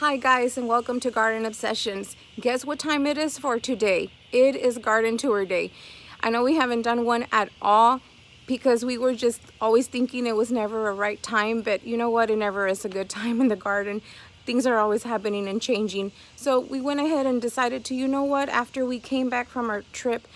Hi guys, and welcome to Garden Obsessions. Guess what time it is for today? It is garden tour day. I know we haven't done one at all because we were just always thinking it was never a right time, but you know what? It never is a good time in the garden. Things are always happening and changing. So we went ahead and decided to, you know what, after we came back from our trip,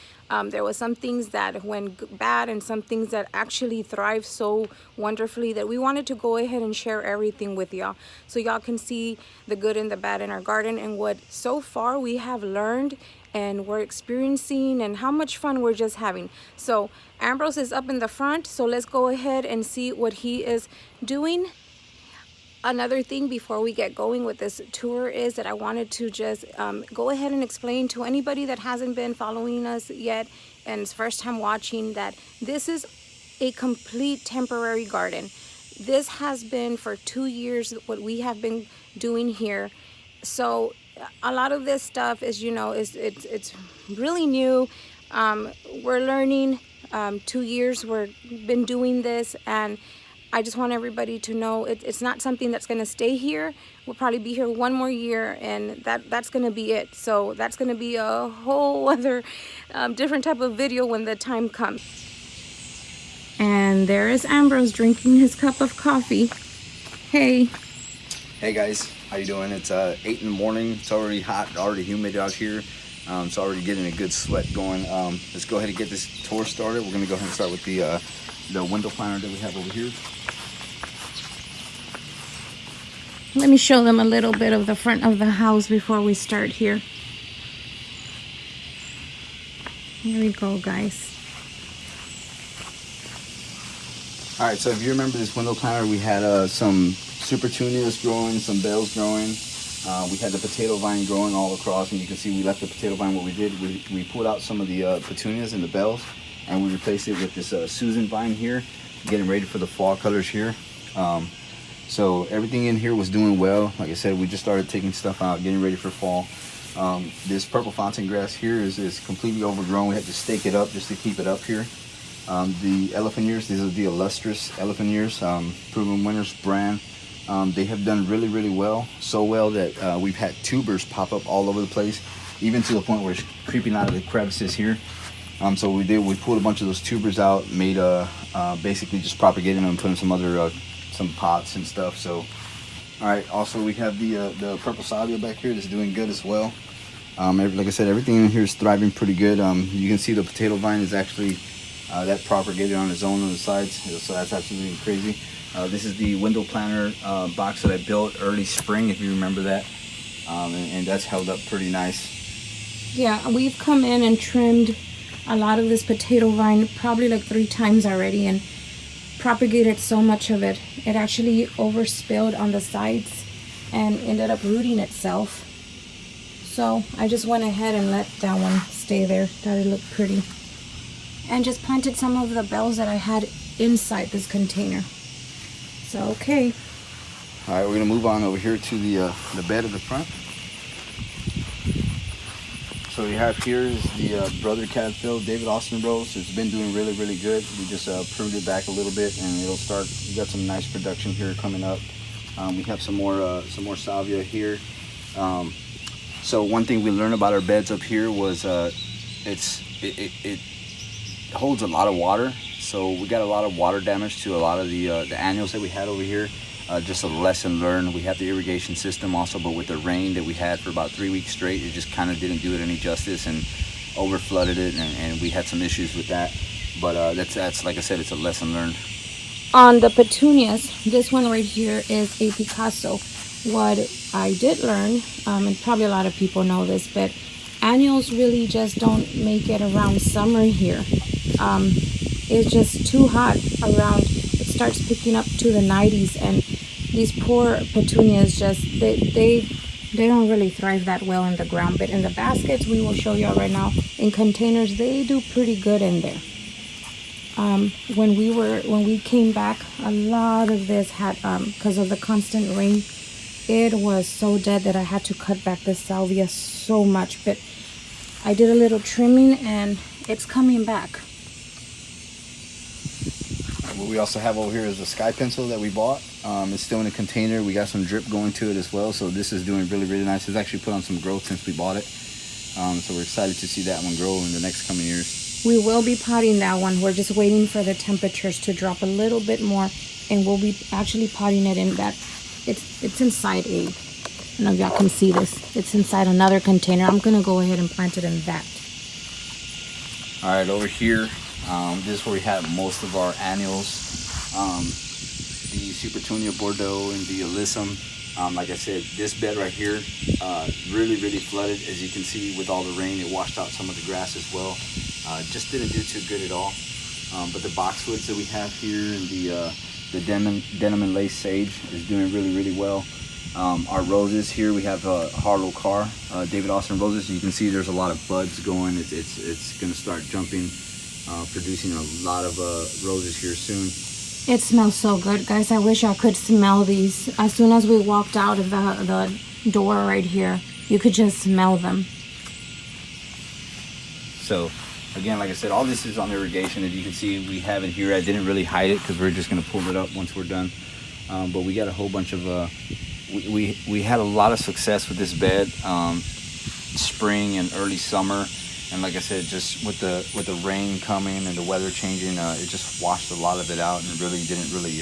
there was some things that went bad and some things that actually thrive so wonderfully that we wanted to go ahead and share everything with y'all so y'all can see the good and the bad in our garden and what so far we have learned and we're experiencing and how much fun we're just having. So Ambrose is up in the front, so let's go ahead and see what he is doing. Another thing before we get going with this tour is that I wanted to just go ahead and explain to anybody that hasn't been following us yet and it's first time watching that this is a complete temporary garden. This has been for 2 years what we have been doing here. So a lot of this stuff is, you know, it's really new. We're learning. 2 years we've been doing this, and I just want everybody to know it's not something that's going to stay here. We'll probably be here 1 more year, and that's going to be it. So that's going to be a whole other different type of video when the time comes. And there is Ambrose drinking his cup of coffee. Hey. Hey guys, how you doing? It's 8 in the morning. It's already hot, already humid out here. It's already getting a good sweat going. Let's go ahead and get this tour started. We're going to go ahead and start with the window planter that we have over here. Let me show them a little bit of the front of the house before we start here. Here we go, guys. All right, so if you remember this window planter, we had some Supertunias growing, some bells growing. We had the potato vine growing all across, and you can see we left the potato vine. What we did, we pulled out some of the petunias and the bells, and we replaced it with this Susan vine here, getting ready for the fall colors here. So everything in here was doing well. Like I said, we just started taking stuff out, getting ready for fall. This purple fountain grass here is completely overgrown. We had to stake it up just to keep it up here. The elephant ears, these are the illustrious elephant ears, proven winners brand. They have done really, really well. So well that we've had tubers pop up all over the place, even to the point where it's creeping out of the crevices here. So we pulled a bunch of those tubers out, made basically just propagating them and putting some other some pots and stuff. So all right, also we have the purple salvia back here that's doing good as well. Like I said, everything in here is thriving pretty good. You can see the potato vine is actually that propagated on its own on the sides, so that's absolutely crazy. This is the window planter box that I built early spring, if you remember that, and that's held up pretty nice. Yeah, we've come in and trimmed a lot of this potato vine probably like 3 times already and propagated so much of it. It actually overspilled on the sides and ended up rooting itself. So I just went ahead and let that one stay there. Thought it looked pretty. And just planted some of the bells that I had inside this container. So, okay. All right, we're gonna move on over here to the bed at the front. So we have here is the Brother Cadfield David Austin Rose. It's been doing really, really good. We just pruned it back a little bit, and it'll start. We got some nice production here coming up. We have some more salvia here. So one thing we learned about our beds up here was it holds a lot of water. So we got a lot of water damage to a lot of the annuals that we had over here. Just a lesson learned. We have the irrigation system also, but with the rain that we had for about 3 weeks straight, it just kind of didn't do it any justice and over flooded it, and we had some issues with that. But that's like I said, it's a lesson learned. On the petunias, this one right here is a Picasso. What I did learn, and probably a lot of people know this, but annuals really just don't make it around summer here. It's just too hot around. It starts picking up to the 90s, and these poor petunias just they don't really thrive that well in the ground. But in the baskets, we will show you right now, in containers, they do pretty good in there. When we came back, a lot of this had because of the constant rain, it was so dead that I had to cut back the salvia so much. But I did a little trimming and it's coming back. What we also have over here is a sky pencil that we bought. It's still in a container. We got some drip going to it as well, so this is doing really, really nice. It's actually put on some growth since we bought it. So we're excited to see that one grow in the next coming years. We will be potting that one. We're just waiting for the temperatures to drop a little bit more, and we'll be actually potting it in that. It's inside I don't know if y'all can see this. It's inside another container. I'm gonna go ahead and plant it in that. All right, over here, this is where we have most of our annuals. The Supertunia Bordeaux and the Alyssum. Like I said, this bed right here really, really flooded. As you can see, with all the rain, it washed out some of the grass as well. Just didn't do too good at all. But the boxwoods that we have here and the denim and lace sage is doing really, really well. Our roses here, we have Harlow Carr, David Austin roses. You can see there's a lot of buds going. It's going to start jumping, producing a lot of roses here soon. It smells so good, guys. I wish I could smell these. As soon as we walked out of the door right here, you could just smell them. So, again, like I said, all this is on irrigation. As you can see, we have it here. I didn't really hide it because we're just going to pull it up once we're done. But we got a whole bunch of... we had a lot of success with this bed spring and early summer. And like I said, just with the rain coming and the weather changing, it just washed a lot of it out and really didn't really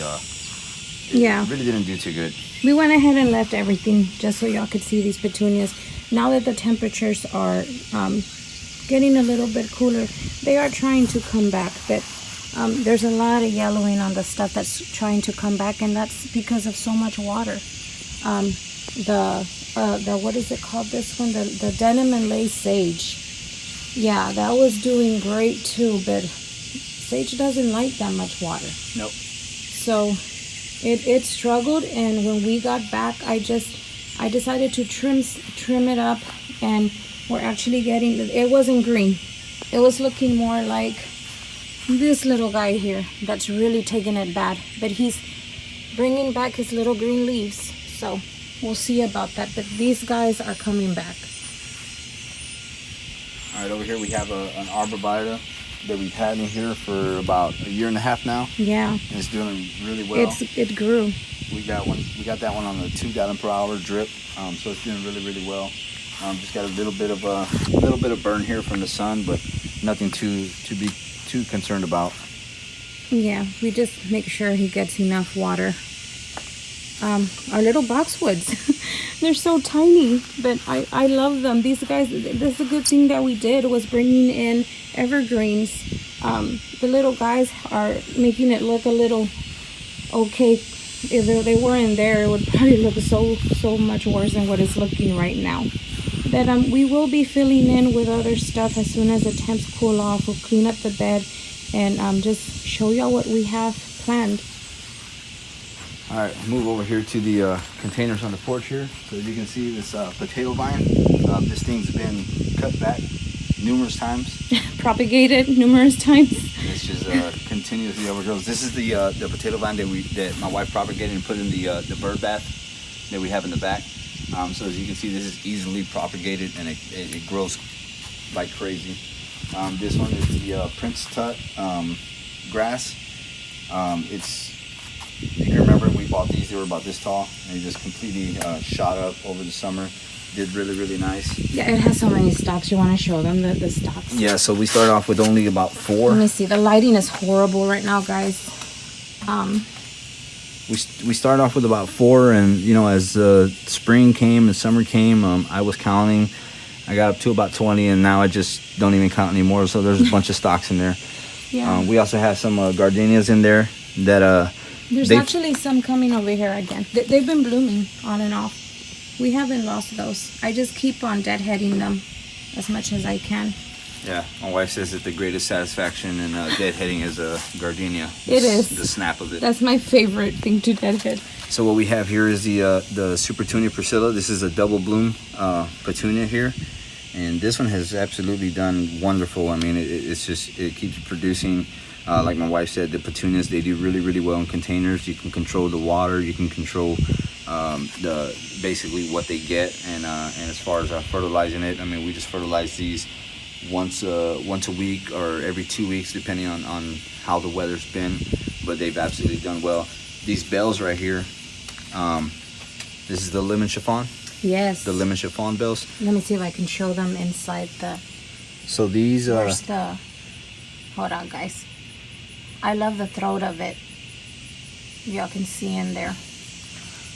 didn't do too good. We went ahead and left everything just so y'all could see these petunias. Now that the temperatures are getting a little bit cooler, they are trying to come back, but there's a lot of yellowing on the stuff that's trying to come back, and that's because of so much water. The what is it called, this one, the denim and lace sage. Yeah, that was doing great too, but sage doesn't like that much water. Nope. So it struggled, and when we got back, I decided to trim it up, and we're actually getting, it wasn't green. It was looking more like this little guy here that's really taking it bad, but he's bringing back his little green leaves. So we'll see about that, but these guys are coming back. All right, over here we have an arborvitae that we've had in here for about a year and a half now. Yeah. And it's doing really well. It grew. We got that one on the 2 gallon per hour drip, so it's doing really, really well. Just got a little bit of burn here from the sun, but nothing to be too concerned about. Yeah, we just make sure he gets enough water. Our little boxwoods, they're so tiny, but I love them. These guys, this is a good thing that we did, was bringing in evergreens. The little guys are making it look a little okay. If they weren't there, it would probably look so much worse than what it's looking right now. But we will be filling in with other stuff as soon as the temps cool off. We'll clean up the bed and just show y'all what we have planned. All right, move over here to the containers on the porch here. So as you can see, this potato vine, this thing's been cut back numerous times. Propagated numerous times. And it's just continuously overgrows. This is the potato vine that my wife propagated and put in the bird bath that we have in the back. So as you can see, this is easily propagated and it grows like crazy. This one is the Prince Tut grass. You can remember we bought these, they were about this tall, and they just completely shot up over the summer. Did really, really nice. Yeah, it has so many stalks. You want to show them the stalks? Yeah, so we started off with only about 4. Let me see. The lighting is horrible right now, guys. We started off with about 4, and as spring came and summer came, I was counting. I got up to about 20, and now I just don't even count anymore. So there's a bunch of stalks in there. Yeah. We also have some gardenias in there that there's actually some coming over here again. They've been blooming on and off. We haven't lost those. I just keep on deadheading them as much as I can. Yeah, my wife says that the greatest satisfaction in deadheading is a gardenia. It is. The snap of it. That's my favorite thing to deadhead. So what we have here is the Supertunia Priscilla. This is a double bloom petunia here. And this one has absolutely done wonderful. I mean, it keeps producing. Like my wife said, the petunias, they do really, really well in containers. You can control the water, you can control basically what they get, and as far as fertilizing it, I mean, we just fertilize these once a week or every 2 weeks, depending on how the weather's been. but they've absolutely done well. These bells right here, this is the lemon chiffon. Yes. The lemon chiffon bells. Let me see if I can show them inside the... So these are... Where's the... Hold on, guys. I love the throat of it. Y'all can see in there.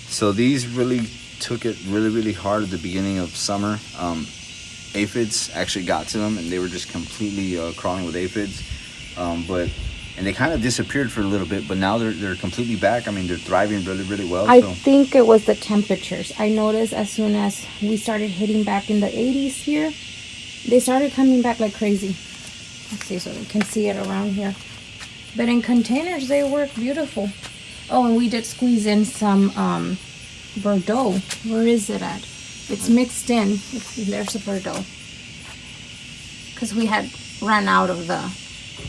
So these really took it really hard at the beginning of summer. Aphids actually got to them, and they were just completely crawling with aphids. And they kind of disappeared for a little bit, but now they're completely back. I mean, they're thriving really well. I think it was the temperatures. I noticed as soon as we started hitting back in the 80s here, they started coming back like crazy. Let's see so we can see it around here. But in containers, they work beautiful. Oh, and we did squeeze in some Bordeaux. Where is it at? It's mixed in. There's a Bordeaux. Because we had run out of the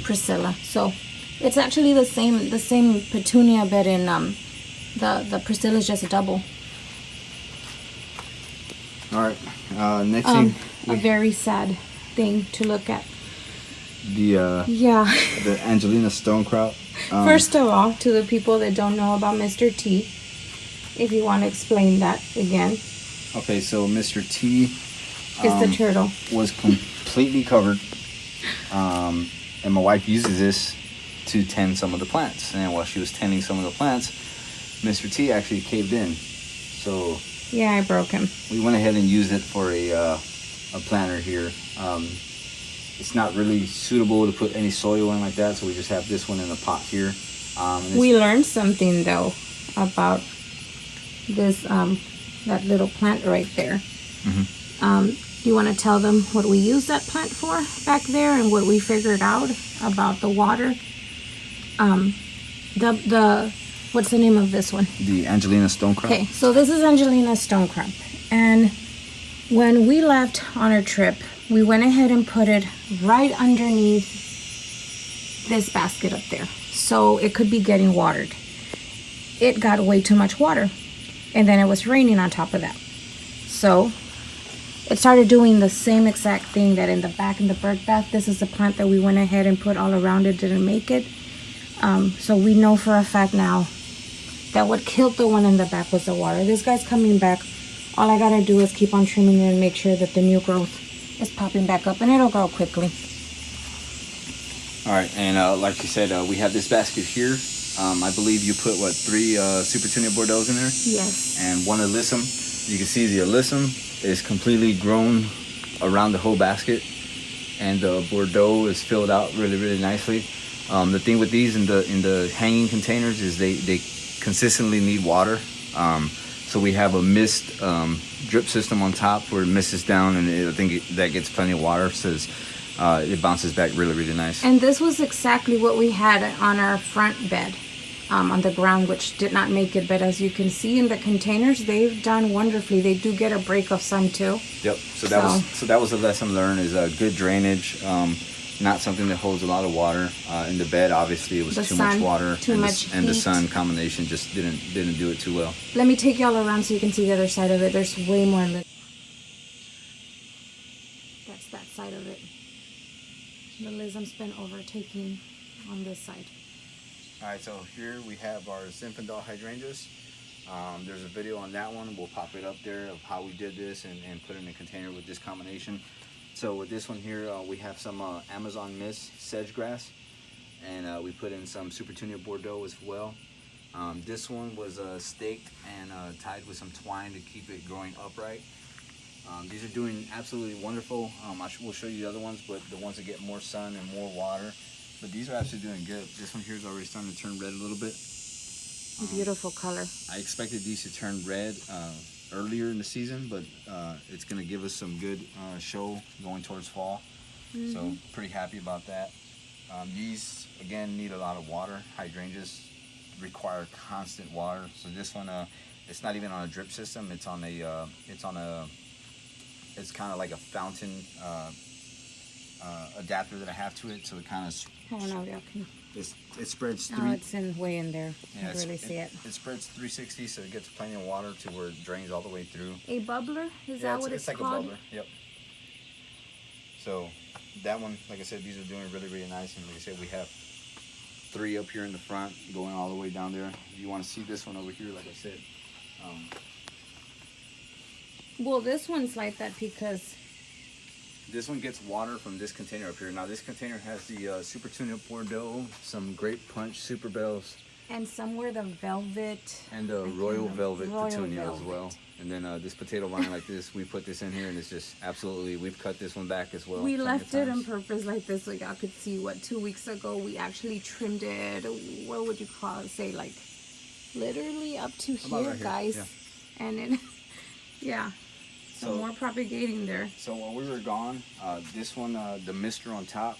Priscilla. So it's actually the same petunia bed in the Priscilla is just a double. All right. Next thing, a very sad thing to look at. The Angelina stonecrop. First of all, to the people that don't know about Mr. T, if you want to explain that again. Okay, so Mr. T is the turtle. Was completely covered, and my wife uses this to tend some of the plants. And while she was tending some of the plants, Mr. T actually caved in. So yeah, I broke him. We went ahead and used it for a planter here. It's not really suitable to put any soil in like that, so we just have this one in a pot here. We learned something though about this that little plant right there. Mm-hmm. You want to tell them what we used that plant for back there and what we figured out about the water? The what's the name of this one? The Angelina stonecrop. Okay, so this is Angelina stonecrop, and when we left on our trip, we went ahead and put it right underneath this basket up there, so it could be getting watered. It got way too much water, and then it was raining on top of that, so it started doing the same exact thing that in the back in the bird bath. This is the plant that we went ahead and put all around it, didn't make it. So we know for a fact now that what killed the one in the back was the water. This guy's coming back. All I gotta do is keep on trimming it and make sure that the new growth is popping back up, and it'll grow quickly. All right, and like you said, we have this basket here. I believe you put, 3 Supertunia Bordeaux in there? Yes. And 1 alyssum. You can see the alyssum is completely grown around the whole basket, and the Bordeaux is filled out really nicely. The thing with these in the hanging containers is they consistently need water. So we have a mist drip system on top where it mists down, and I think that gets plenty of water, so it bounces back really nice. And this was exactly what we had on our front bed on the ground, which did not make it. But as you can see in the containers, they've done wonderfully. They do get a break of sun too. Yep. So that was a lesson learned, is good drainage. Not something that holds a lot of water. In the bed, obviously, it was too much water, and the sun combination just didn't do it too well. Let me take y'all around so you can see the other side of it. There's way more. That's that side of it. The lism's been overtaking on this side. All right, so here we have our Zinfandel hydrangeas. There's a video on that one. We'll pop it up there of how we did this and put it in a container with this combination. So with this one here, we have some Amazon mist sedge grass, and we put in some Supertunia Bordeaux as well. This one was staked and tied with some twine to keep it growing upright. These are doing absolutely wonderful. We'll show you the other ones, but the ones that get more sun and more water. But these are actually doing good. This one here is already starting to turn red a little bit. Beautiful color. I expected these to turn red earlier in the season, but it's going to give us some good show going towards fall. Mm-hmm. So pretty happy about that. These again need a lot of water. Hydrangeas require constant water. So this one, it's not even on a drip system. It's on a it's kind of like a fountain adapter that I have to it. So it kind of, I don't know, y'all can. It spreads. Oh, it's way in there. Yeah, I really see it. It spreads 360, so it gets plenty of water to where it drains all the way through. A bubbler? Is that what it's like called? It's like a bubbler. Yep. So that one, like I said, these are doing really nice, and like I said, we have 3 up here in the front, going all the way down there. If you want to see this one over here, like I said. Well, this one's like that because this one gets water from this container up here. Now this container has the Supertunia Bordeaux, some Grape Punch Super Bells, and somewhere the velvet and the Royal Velvet Petunia as well. And then this potato vine like this, we put this in here, and it's just absolutely, we've cut this one back as well. We left it on purpose like this so y'all could see what 2 weeks ago we actually trimmed it. What would you call it? Say like literally up to here, right here, guys. yeah. And then, yeah. So more propagating there. So while we were gone, this one, the mister on top,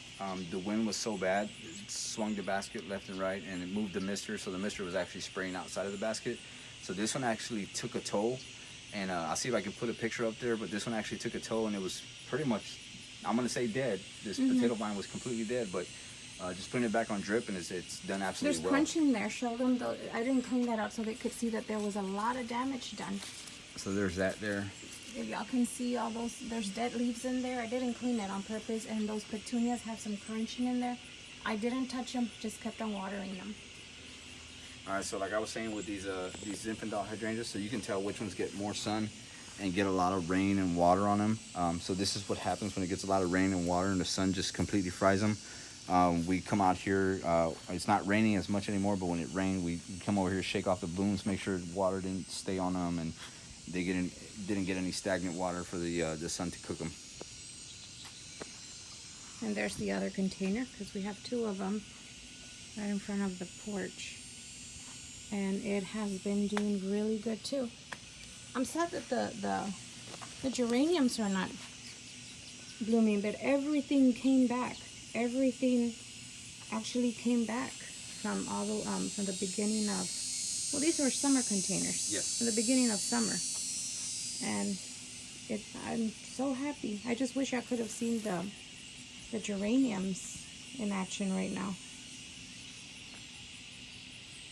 the wind was so bad, it swung the basket left and right, and it moved the mister, so the mister was actually spraying outside of the basket. So this one actually took a toll, and I'll see if I can put a picture up there, but this one actually took a toll, and it was pretty much, I'm going to say dead. This potato vine was completely dead, but just putting it back on drip, and it's done absolutely well. There's crunching there. Show them, though. I didn't clean that out so they could see that there was a lot of damage done. So there's that there. If y'all can see all those, there's dead leaves in there. I didn't clean it on purpose, and those petunias have some crunching in there. I didn't touch them, just kept on watering them. All right, so like I was saying with these Zinfandel hydrangeas, so you can tell which ones get more sun and get a lot of rain and water on them. So this is what happens when it gets a lot of rain and water and the sun just completely fries them. We come out here, it's not raining as much anymore, but when it rained, we come over here, shake off the blooms, make sure water didn't stay on them, and they didn't get any stagnant water for the sun to cook them. And there's the other container, because we have 2 of them right in front of the porch. And it has been doing really good too. I'm sad that the geraniums are not blooming, but everything came back. Everything actually came back from all the from the beginning of, well, these were summer containers. Yes. From the beginning of summer. And I'm so happy. I just wish I could have seen the geraniums in action right now.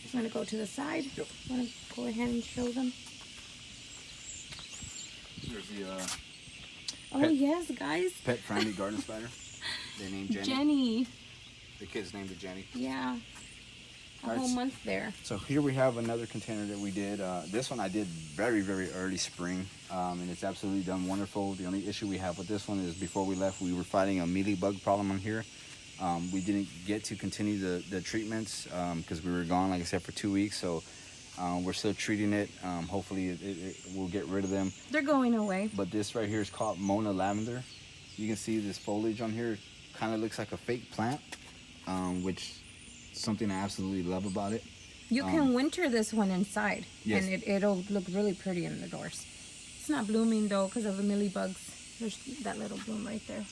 Just want to go to the side. Yep. Want to go ahead and show them. There's the Oh yes, guys. pet friendly garden spider. They named Jenny. Jenny. The kids named her Jenny. Yeah. A Alright, whole month there. So here we have another container that we did. This one I did very, very early spring, and it's absolutely done wonderful. The only issue we have with this one is before we left, we were fighting a mealybug problem on here. We didn't get to continue the treatments because we were gone, like I said, for 2 weeks. So we're still treating it. Hopefully it will get rid of them. They're going away. But this right here is called Mona Lavender. You can see this foliage on here. Kind of looks like a fake plant, which is something I absolutely love about it. You can winter this one inside, yes. and it'll look really pretty in the doors. It's not blooming though because of the mealybugs. There's that little bloom right there.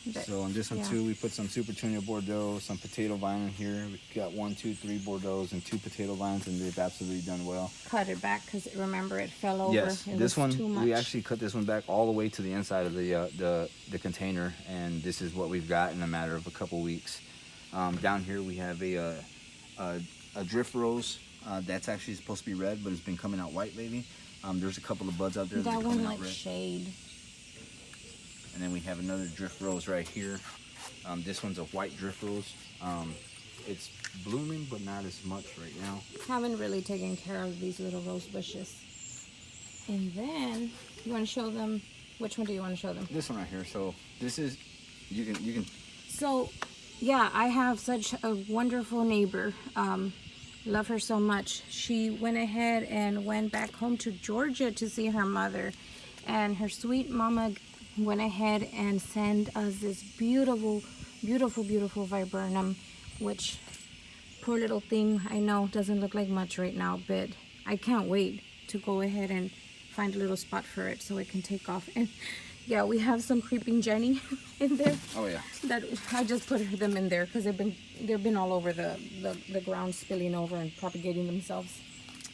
But, so on this one too, we put some Supertunia Bordeaux, some potato vine in here. We got 1, 2, 3 Bordeaux and 2 potato vines, and they've absolutely done well. Cut it back because remember it fell over. Yes, It this was one too much. we actually cut this one back all the way to the inside of the container, and this is what we've got in a matter of a couple weeks. Down here we have a drift rose that's actually supposed to be red, but it's been coming out white lately. There's a couple of buds out there that are one coming like out red. shade. And then we have another drift rose right here. This one's a white drift rose. It's blooming, but not as much right now. Haven't really taken care of these little rose bushes. And then you want to show them, which one do you want to show them? This one right here. So this is, you can. So yeah, I have such a wonderful neighbor. Love her so much. She went ahead and went back home to Georgia to see her mother, and her sweet mama went ahead and sent us this beautiful, beautiful, beautiful viburnum, which poor little thing, I know doesn't look like much right now, but I can't wait to go ahead and find a little spot for it so it can take off. And yeah, we have some creeping Jenny in there. Oh yeah. That I just put them in there because they've been all over the ground, spilling over and propagating themselves.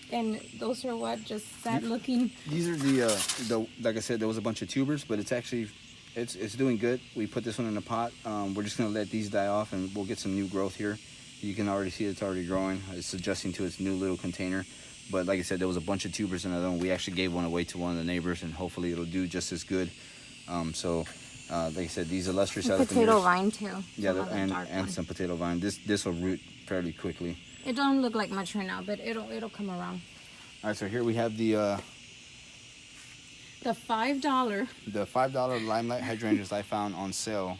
And those are what, just sad looking. These are the like I said, there was a bunch of tubers, but it's actually it's doing good. We put this one in a pot. We're just gonna let these die off, and we'll get some new growth here. You can already see it's already growing. It's adjusting to its new little container. But like I said, there was a bunch of tubers in another one. We actually gave one away to one of the neighbors, and hopefully it'll do just as good. So Like I said, these illustrious Potato vine too. Yeah, Some of the dark and ones. some potato vine. This will root fairly quickly. It don't look like much right now, but it'll come around. All right, so here we have the $5 Limelight hydrangeas I found on sale.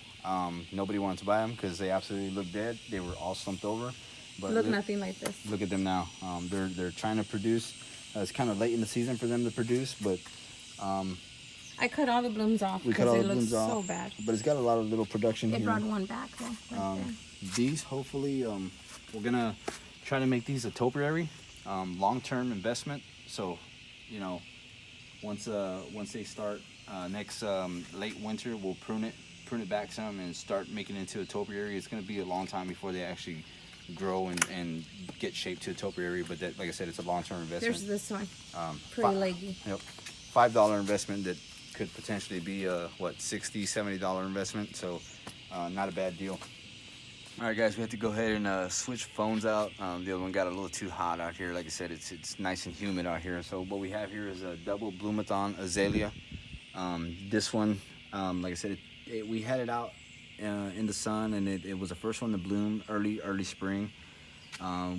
Nobody wanted to buy them because they absolutely look dead. They were all slumped over. But Look nothing like this. Look at them now. They're trying to produce. It's kind of late in the season for them to produce, but I cut all the blooms off because it looks so bad. But it's got a lot of little production here. It brought one back though. Right there. These hopefully we're gonna try to make these a topiary, long-term investment. So, you know, once they start next late winter, we'll prune it back some and start making it into a topiary. It's gonna be a long time before they actually grow and get shaped to a topiary. But that, like I said, it's a long-term investment. There's this one. Pretty leggy. Yep. $5 investment that could potentially be a $60, $70 investment. So not a bad deal. All right, guys, we have to go ahead and switch phones out. The other one got a little too hot out here. Like I said, it's nice and humid out here. So what we have here is a double Bloomathon azalea. This one, like I said, we had it out in the sun, and it was the first one to bloom early spring.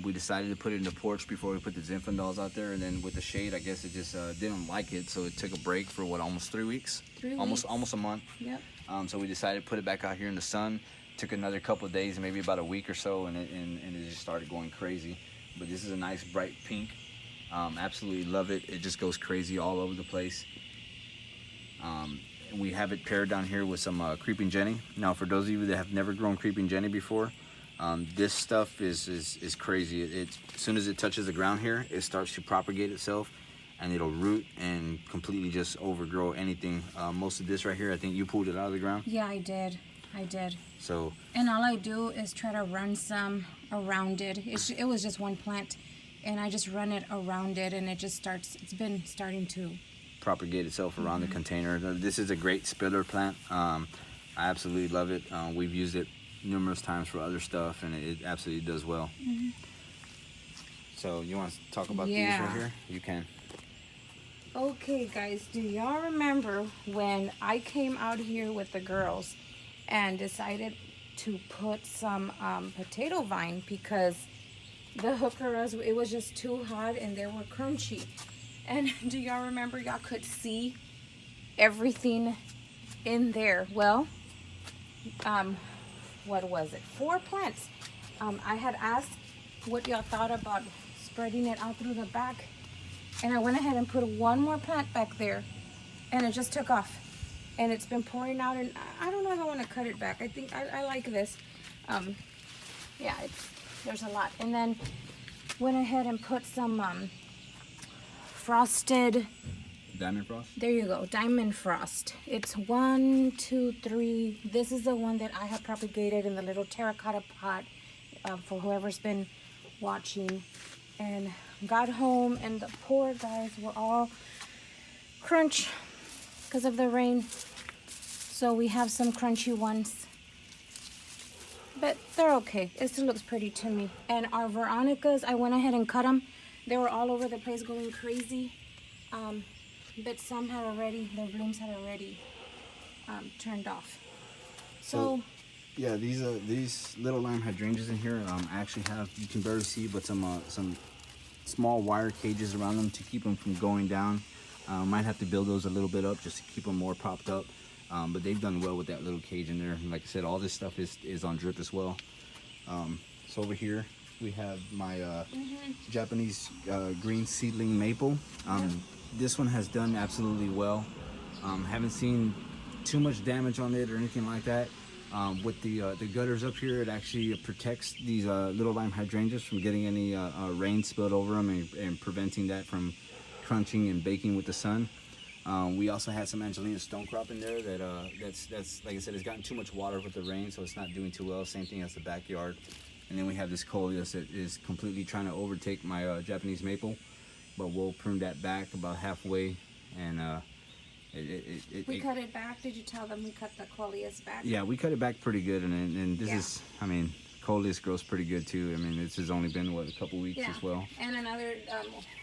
We decided to put it in the porch before we put the zinfandels out there, and then with the shade, I guess it just didn't like it, so it took a break for almost 3 weeks. 3 weeks. Almost a month. Yep. So we decided to put it back out here in the sun. Took another couple of days, maybe about a week or so, and it just started going crazy. But this is a nice bright pink. Absolutely love it. It just goes crazy all over the place. We have it paired down here with some creeping jenny. Now, for those of you that have never grown creeping jenny before, this stuff is crazy. As soon as it touches the ground here, it starts to propagate itself, and it'll root and completely just overgrow anything. Most of this right here, I think you pulled it out of the ground. Yeah, I did. So. And all I do is try to run some around it. It was just one plant, and I just run it around it, and it's been starting to propagate itself around the container. This is a great spiller plant. I absolutely love it. We've used it numerous times for other stuff, and it absolutely does well. So you want to talk about these right here? You can. Okay, guys, do y'all remember when I came out here with the girls and decided to put some potato vine because the hookeras, it was just too hot and they were crunchy? And do y'all remember, y'all could see everything in there? Well, what was it? 4 plants. I had asked what y'all thought about spreading it out through the back, and I went ahead and put one more plant back there, and it just took off. And it's been pouring out, and I don't know if I want to cut it back. I think I like this. Yeah, there's a lot. And then went ahead and put some frosted Diamond frost? There you go, diamond frost. It's 1, 2, 3. This is the one that I have propagated in the little terracotta pot for whoever's been watching. And got home, and the poor guys were all crunch because of the rain. So we have some crunchy ones, but they're okay. It still looks pretty to me. And our veronicas, I went ahead and cut them. They were all over the place going crazy. But some had already, their blooms had already turned off. So yeah, these little lime hydrangeas in here, I actually have, you can barely see, but some small wire cages around them to keep them from going down. Might have to build those a little bit up just to keep them more propped up. But they've done well with that little cage in there. And like I said, all this stuff is on drip as well. So over here we have my Japanese green seedling maple. This one has done absolutely well. Haven't seen too much damage on it or anything like that. With the gutters up here, it actually protects these little lime hydrangeas from getting any rain spilled over them and preventing that from crunching and baking with the sun. We also had some Angelina stonecrop in there that's like I said, it's gotten too much water with the rain, so it's not doing too well. Same thing as the backyard. And then we have this coleus that is completely trying to overtake my Japanese maple, but we'll prune that back about halfway. And we cut it back. Did you tell them we cut the coleus back? Yeah, we cut it back pretty good, and this is, I mean, coleus grows pretty good too. I mean, this has only been what, a couple weeks as well. And another,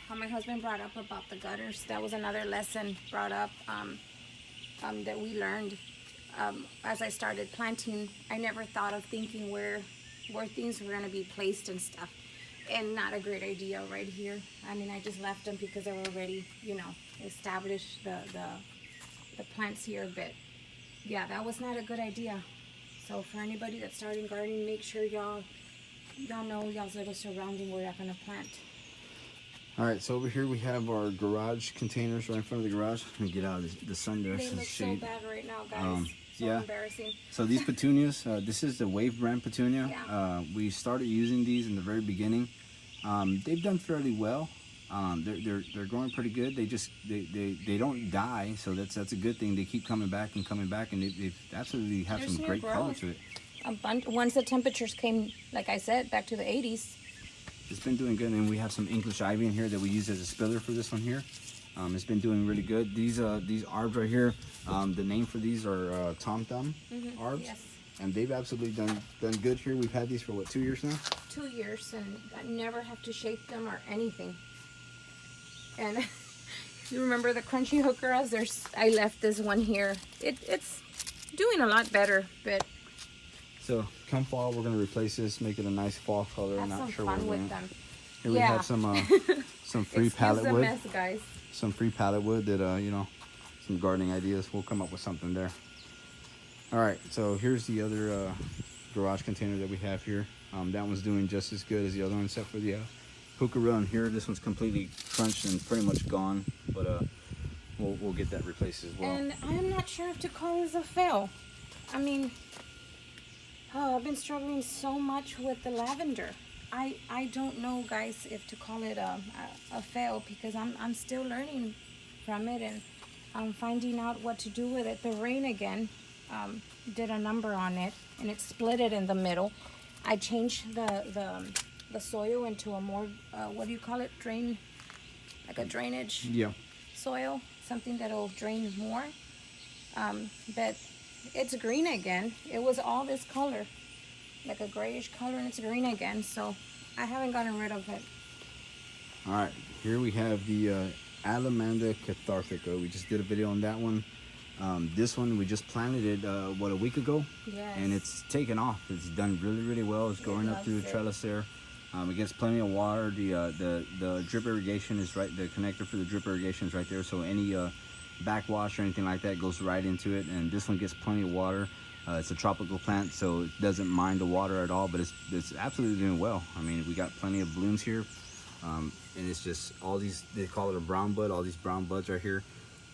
how my husband brought up about the gutters, that was another lesson brought up that we learned. as I started planting, I never thought of thinking where things were going to be placed and stuff. And not a great idea right here. I mean, I just left them because they were already, you know, established the plants here. But yeah, that was not a good idea. So for anybody that's starting gardening, make sure y'all know y'all's little surrounding where you're going to plant. All right, so over here we have our garage containers right in front of the garage. Let me get out of the sun there. They look so bad right now, guys. So embarrassing. So these petunias, this is the Wave brand petunia. Yeah. We started using these in the very beginning. They've done fairly well. They're growing pretty good. They don't die, so that's a good thing. They keep coming back, and they absolutely have some great color to it. A bunch once the temperatures came, like I said, back to the 80s. It's been doing good, and we have some English ivy in here that we use as a spiller for this one here. It's been doing really good. These arbs right here, the name for these are Tom Thumb arbs. Yes. And they've absolutely done good here. We've had these for what, 2 years now? 2 years, and I never have to shape them or anything. And you remember the crunchy hookeras? I left this one here. It's doing a lot better, but so come fall, we're gonna replace this, make it a nice fall color. have Not some sure fun what with them. Here we have some free pallet wood. Mess, guys. Some free pallet wood that you know, some gardening ideas. We'll come up with something there. All right, so here's the other garage container that we have here. That one's doing just as good as the other one, except for the hookerel in here. This one's completely crunched and pretty much gone, but we'll get that replaced as well. And I'm not sure if to call this a fail. I mean, I've been struggling so much with the lavender. I don't know, guys, if to call it a fail, because I'm still learning from it, and I'm finding out what to do with it. The rain again did a number on it, and it split it in the middle. I changed the soil into a more what do you call it, like a drainage soil, something that'll drain more. But it's green again. It was all this color, like a grayish color, and it's green again, so I haven't gotten rid of it. All right, here we have the Alamanda cathartica. We just did a video on that one. This one, we just planted it, a week ago? Yes. And it's taken off. It's done really, really well. It's growing up through the trellis there. It gets plenty of water. The drip irrigation is right, the connector for the drip irrigation is right there. So any backwash or anything like that goes right into it. And this one gets plenty of water. It's a tropical plant, so it doesn't mind the water at all, but it's absolutely doing well. I mean, we got plenty of blooms here. And it's just all these, they call it a brown bud. All these brown buds right here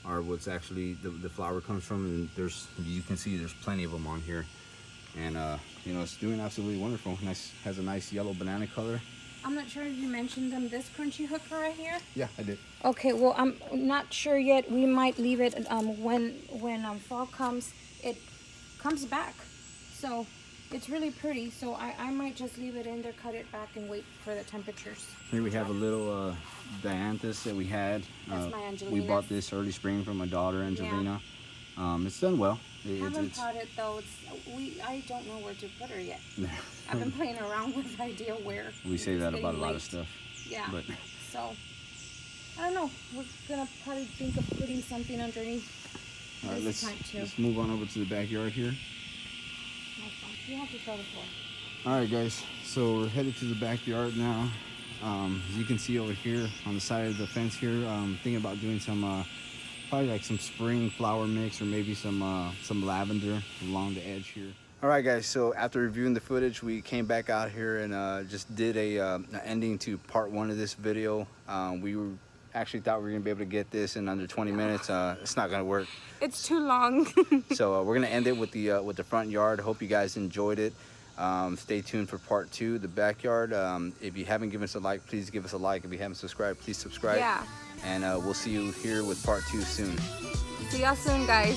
are what's actually the flower comes from, and you can see there's plenty of them on here, and you know, it's doing absolutely wonderful. Nice, has a nice yellow banana color. I'm not sure if you mentioned them. This crunchy hooker right here. Yeah, I did. Okay, well, I'm not sure yet. We might leave it when fall comes. It comes back, so it's really pretty. So I might just leave it in there, cut it back, and wait for the temperatures. Here we have a little dianthus that we had. That's my Angelina. We bought this early spring from my daughter Angelina. Yeah. It's done well. Haven't potted though. I don't know where to put her yet. I've been playing around with the idea where. We say that about a lot of stuff. Yeah. But so I don't know. We're gonna probably think of putting something underneath. All right, let's move on over to the backyard here. You have to throw the floor. All right, guys. So we're headed to the backyard now. As you can see over here on the side of the fence here, thinking about doing some probably like some spring flower mix, or maybe some lavender along the edge here. All right, guys, so after reviewing the footage, we came back out here and just did an ending to part 1 of this video. We actually thought we were gonna be able to get this in under 20 minutes. It's not gonna work. It's too long. So we're gonna end it with the front yard. Hope you guys enjoyed it. Stay tuned for part 2, the backyard. If you haven't given us a like, please give us a like. If you haven't subscribed, please subscribe. Yeah. And we'll see you here with part 2 soon. See y'all soon, guys.